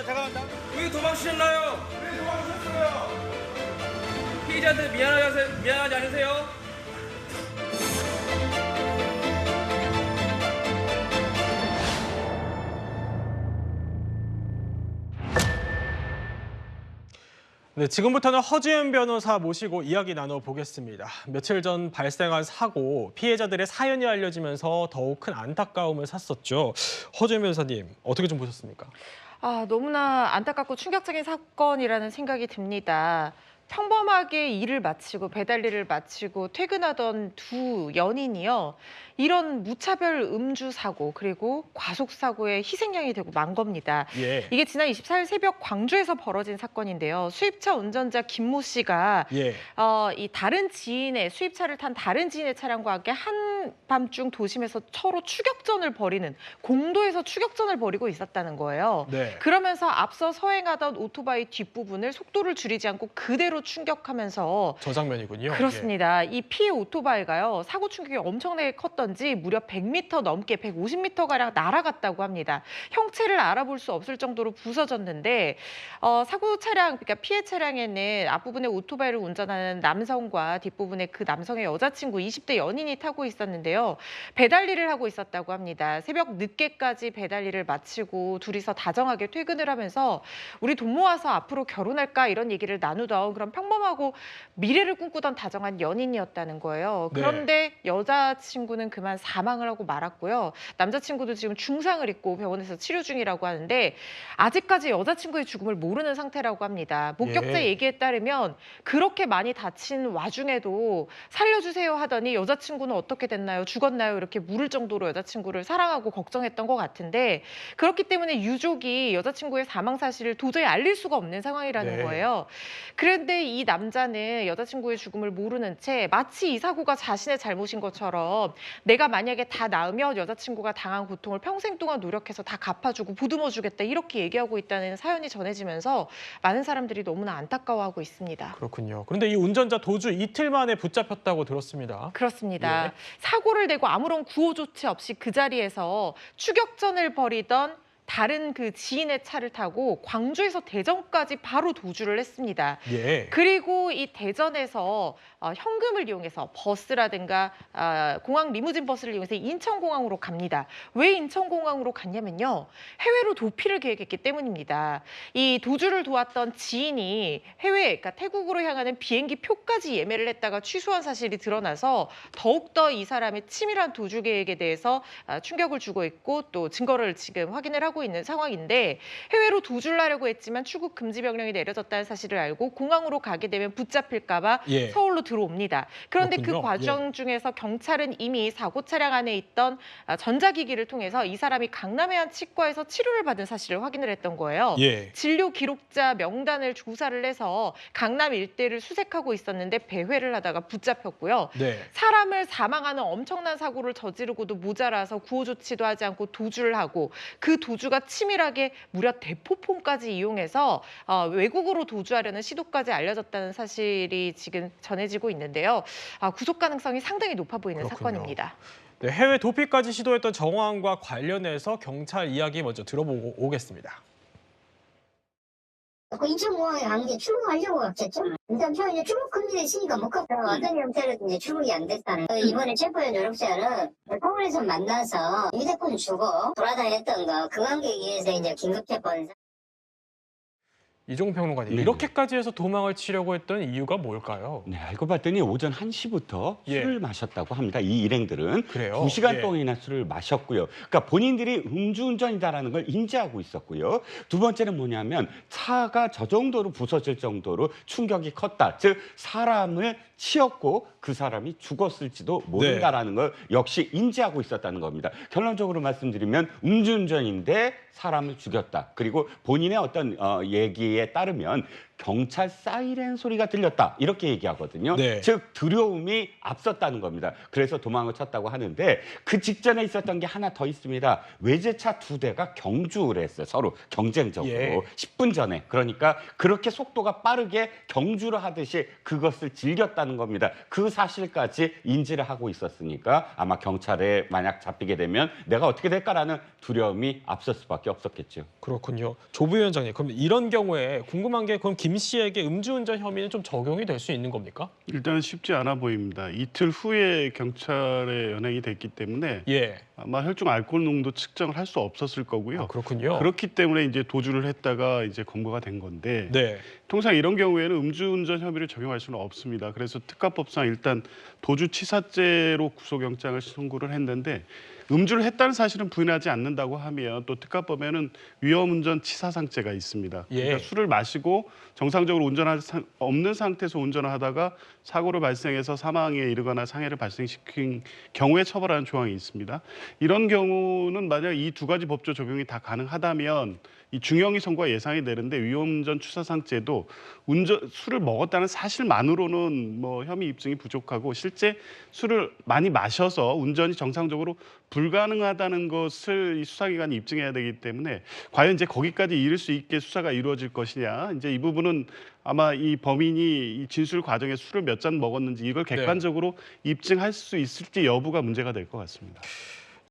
잠깐만. 왜 도망치셨나요? 왜 도망치셨어요? 피해자한테 미안하지 않으세요? 네, 지금부터는 허지은 변호사 모시고 이야기 나눠보겠습니다. 며칠 전 발생한 사고, 피해자들의 사연이 알려지면서 더욱 큰 안타까움을 샀었죠. 허지은 변호사님, 어떻게 좀 보셨습니까? 너무나 안타깝고 충격적인 사건이라는 생각이 듭니다. 평범하게 일을 마치고 배달 일을 마치고 퇴근하던 두 연인이요. 이런 무차별 음주 사고 그리고 과속 사고에 희생양이 되고 만 겁니다. 예. 이게 지난 24일 새벽 광주에서 벌어진 사건인데요. 수입차 운전자 김모 씨가 예. 이 다른 지인의 수입차를 탄 다른 지인의 차량과 함께 한밤중 도심에서 서로 추격전을 벌이는 공도에서 추격전을 벌이고 있었다는 거예요. 네. 그러면서 앞서 서행하던 오토바이 뒷부분을 속도를 줄이지 않고 그대로 충격하면서 저 장면이군요. 그렇습니다. 이 피해 오토바이가요. 사고 충격이 엄청나게 컸던지 무려 100m 넘게 150m가량 날아갔다고 합니다. 형체를 알아볼 수 없을 정도로 부서졌는데 사고 차량, 그러니까 피해 차량에는 앞부분에 오토바이를 운전하는 남성과 뒷부분에 그 남성의 여자친구 20대 연인이 타고 있었는데요. 배달 일을 하고 있었다고 합니다. 새벽 늦게까지 배달 일을 마치고 둘이서 다정하게 퇴근을 하면서 우리 돈 모아서 앞으로 결혼할까 이런 얘기를 나누던 그런 평범하고 미래를 꿈꾸던 다정한 연인이었다는 거예요. 그런데 여자친구는 그만 사망을 하고 말았고요. 남자친구도 지금 중상을 입고 병원에서 치료 중이라고 하는데 아직까지 여자친구의 죽음을 모르는 상태라고 합니다. 목격자 얘기에 따르면 그렇게 많이 다친 와중에도 살려주세요 하더니 여자친구는 어떻게 됐나요? 죽었나요? 이렇게 물을 정도로 여자친구를 사랑하고 걱정했던 것 같은데 그렇기 때문에 유족이 여자친구의 사망 사실을 도저히 알릴 수가 없는 상황이라는 거예요. 그런데 이 남자는 여자친구의 죽음을 모르는 채 마치 이 사고가 자신의 잘못인 것처럼 내가 만약에 다 나으면 여자친구가 당한 고통을 평생 동안 노력해서 다 갚아주고 보듬어주겠다 이렇게 얘기하고 있다는 사연이 전해지면서 많은 사람들이 너무나 안타까워하고 있습니다. 그렇군요. 그런데 이 운전자 도주 이틀 만에 붙잡혔다고 들었습니다. 그렇습니다. 예. 사고를 내고 아무런 구호 조치 없이 그 자리에서 추격전을 벌이던 다른 그 지인의 차를 타고 광주에서 대전까지 바로 도주를 했습니다. 예. 그리고 이 대전에서 현금을 이용해서 버스라든가 공항 리무진 버스를 이용해서 인천공항으로 갑니다. 왜 인천공항으로 갔냐면요. 해외로 도피를 계획했기 때문입니다. 이 도주를 도왔던 지인이 그러니까 태국으로 향하는 비행기 표까지 예매를 했다가 취소한 사실이 드러나서 더욱더 이 사람의 치밀한 도주 계획에 대해서 충격을 주고 있고 또 증거를 지금 확인을 하고 있는 상황인데 해외로 도주를 하려고 했지만 출국 금지 명령이 내려졌다는 사실을 알고 공항으로 가게 되면 붙잡힐까 봐 서울로 들어옵니다. 그런데 그렇군요. 그 과정 중에서 경찰은 이미 사고 차량 안에 있던 전자기기를 통해서 이 사람이 강남의 한 치과에서 치료를 받은 사실을 확인을 했던 거예요. 진료 기록자 명단을 조사를 해서 강남 일대를 수색하고 있었는데 배회를 하다가 붙잡혔고요. 사람을 사망하는 엄청난 사고를 저지르고도 모자라서 구호 조치도 하지 않고 도주를 하고 그 도주가 치밀하게 무려 대포폰까지 이용해서 외국으로 도주하려는 시도까지 알려졌다는 사실이 지금 전해지고 있는데요. 구속 가능성이 상당히 높아 보이는 사건입니다. 네, 해외 도피까지 시도했던 정황과 관련해서 경찰 이야기 먼저 들어보고 오겠습니다. 인천공항에 간 게 출국하려고 갔겠죠. 일단 저 이제 출국 금지돼 있으니까 못 갔고 어떤 형태로 이제 출국이 안 됐다는 거예요. 이번에 체포된 조력자는 서울에서 만나서 휴대폰 주고 돌아다녔던 거 그 관계에 의해서 이제 긴급 체포한. 이종훈 평론가님, 이렇게까지 해서 도망을 치려고 했던 이유가 뭘까요? 네, 알고 봤더니 오전 1시부터 술을 마셨다고 합니다. 이 일행들은 그래요? 2시간 동안이나 술을 마셨고요. 그러니까 본인들이 음주운전이다라는 걸 인지하고 있었고요. 두 번째는 뭐냐면 차가 저 정도로 부서질 정도로 충격이 컸다. 즉 사람을 치었고 그 사람이 죽었을지도 모른다라는 걸 역시 인지하고 있었다는 겁니다. 결론적으로 말씀드리면 음주운전인데 사람을 죽였다. 그리고 본인의 어떤 얘기 관계에 따르면 경찰 사이렌 소리가 들렸다 이렇게 얘기하거든요. 네. 즉 두려움이 앞섰다는 겁니다. 그래서 도망을 쳤다고 하는데 그 직전에 있었던 게 하나 더 있습니다. 외제차 2대가 경주를 했어요. 서로 경쟁적으로. 예. 10분 전에. 그러니까 그렇게 속도가 빠르게 경주를 하듯이 그것을 즐겼다는 겁니다. 그 사실까지 인지를 하고 있었으니까 아마 경찰에 만약 잡히게 되면 내가 어떻게 될까라는 두려움이 앞설 수밖에 없었겠죠. 그렇군요. 조 부위원장님, 그럼 이런 경우에 궁금한 게 그럼 김 씨에게 음주운전 혐의는 좀 적용이 될 수 있는 겁니까? 일단은 쉽지 않아 보입니다. 이틀 후에 경찰에 연행이 됐기 때문에 예. 아마 혈중 알코올 농도 측정을 할 수 없었을 거고요. 아, 그렇군요. 그렇기 때문에 이제 도주를 했다가 이제 검거가 된 건데 네. 통상 이런 경우에는 음주운전 혐의를 적용할 수는 없습니다. 그래서 특가법상 일단 도주치사죄로 구속영장을 청구를 했는데 음주를 했다는 사실은 부인하지 않는다고 하면 또 특가법에는 위험운전 치사상죄가 있습니다. 예. 그러니까 술을 마시고 정상적으로 운전할 없는 상태에서 운전을 하다가 사고를 발생해서 사망에 이르거나 상해를 발생시킨 경우에 처벌하는 조항이 있습니다. 이런 경우는 만약 이 두 가지 법조 적용이 다 가능하다면 이 중형이 선고가 예상이 되는데 위험운전 추사상죄도 술을 먹었다는 사실만으로는 뭐 혐의 입증이 부족하고 실제 술을 많이 마셔서 운전이 정상적으로 불가능하다는 것을 이 수사기관이 입증해야 되기 때문에 과연 이제 거기까지 이를 수 있게 수사가 이루어질 것이냐 이제 이 부분은 아마 이 범인이 이 진술 과정에 술을 몇 잔 먹었는지 이걸 객관적으로 입증할 수 있을지 여부가 문제가 될 것 같습니다.